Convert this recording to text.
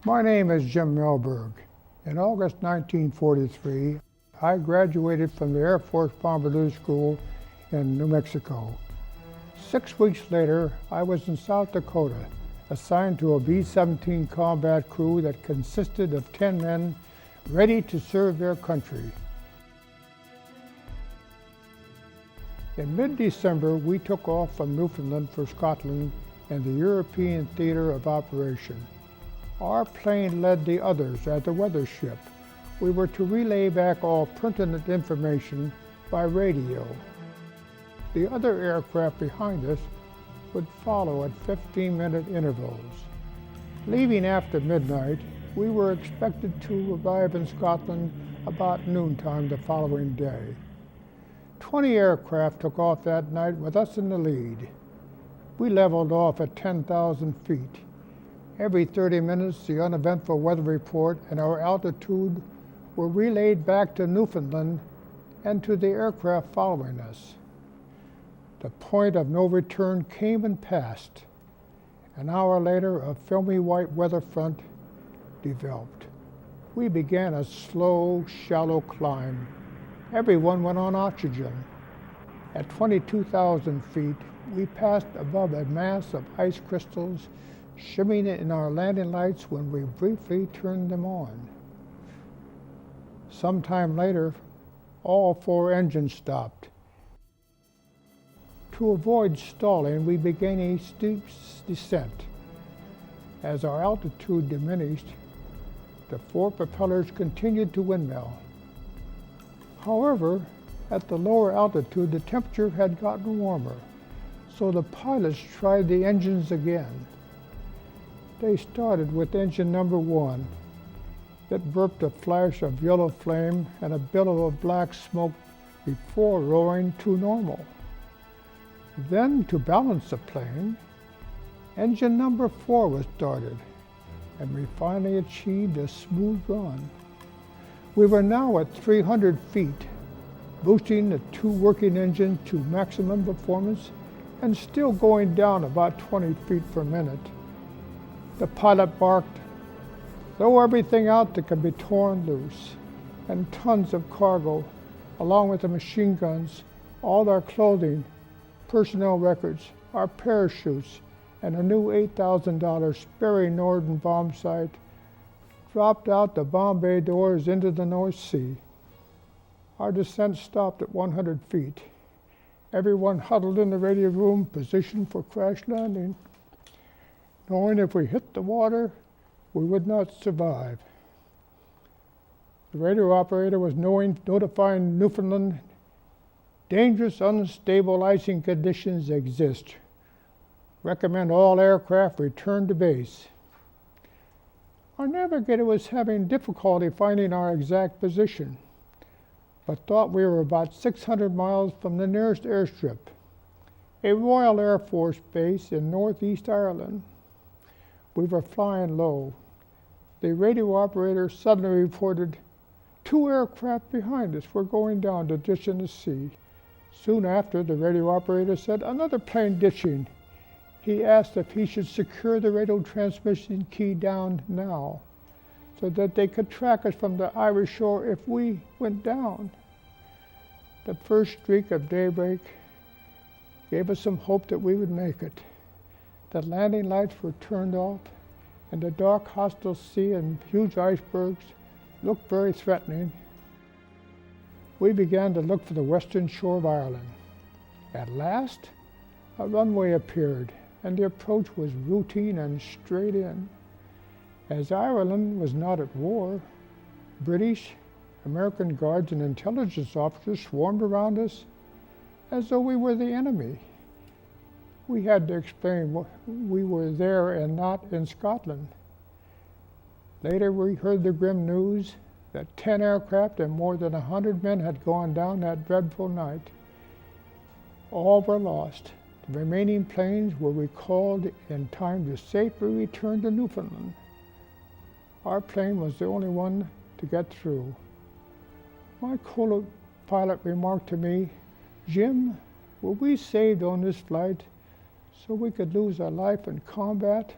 My name is Jim Mellberg. In August 1943, I graduated from the Air Force Bombardier School in New Mexico. 6 weeks later, I was in South Dakota, assigned to a B-17 combat crew that consisted of 10 men ready to serve their country. In mid-December, we took off from Newfoundland for Scotland in the European Theater of Operation. Our plane led the others as a weather ship. We were to relay back all pertinent information by radio. The other aircraft behind us would follow at 15-minute intervals. Leaving after midnight, we were expected to arrive in Scotland about noontime the following day. 20 aircraft took off that night with us in the lead. We leveled off at 10,000 feet. Every 30 minutes, the uneventful weather report and our altitude were relayed back to Newfoundland and to the aircraft following us. The point of no return came and passed. An hour later, a filmy white weather front developed. We began a slow, shallow climb. Everyone went on oxygen. At 22,000 feet, we passed above a mass of ice crystals shimmering in our landing lights when we briefly turned them on. Sometime later, all 4 engines stopped. To avoid stalling, we began a steep descent. As our altitude diminished, the 4 propellers continued to windmill. However, at the lower altitude, the temperature had gotten warmer, so the pilots tried the engines again. They started with engine number 1. It burped a flash of yellow flame and a billow of black smoke before roaring to normal. Then, to balance the plane, engine number 4 was started, and we finally achieved a smooth run. We were now at 300 feet, boosting the 2 working engines to maximum performance and still going down about 20 feet per minute. The pilot barked, "Throw everything out that can be torn loose," and tons of cargo, along with the machine guns, all our clothing, personnel records, our parachutes, and a new $8,000 Sperry Norden bomb sight dropped out the bomb bay doors into the North Sea. Our descent stopped at 100 feet. Everyone huddled in the radio room, positioned for crash landing, knowing if we hit the water, we would not survive. The radio operator was notifying Newfoundland, "Dangerous, unstable icing conditions exist. Recommend all aircraft return to base." Our navigator was having difficulty finding our exact position, but thought we were about 600 miles from the nearest airstrip, a Royal Air Force base in Northeast Ireland. We were flying low. The radio operator suddenly reported, "2 aircraft behind us were going down to ditch in the sea." Soon after, the radio operator said, "Another plane ditching." He asked if he should secure the radio transmission key down now, so that they could track us from the Irish shore if we went down. The first streak of daybreak gave us some hope that we would make it. The landing lights were turned off, and the dark, hostile sea and huge icebergs looked very threatening. We began to look for the western shore of Ireland. At last, a runway appeared, and the approach was routine and straight in. As Ireland was not at war, British, American guards and intelligence officers swarmed around us as though we were the enemy. We had to explain we were there and not in Scotland. Later, we heard the grim news that 10 aircraft and more than 100 men had gone down that dreadful night. All were lost. The remaining planes were recalled in time to safely return to Newfoundland. Our plane was the only one to get through. My co-pilot remarked to me, "Jim, were we saved on this flight so we could lose our life in combat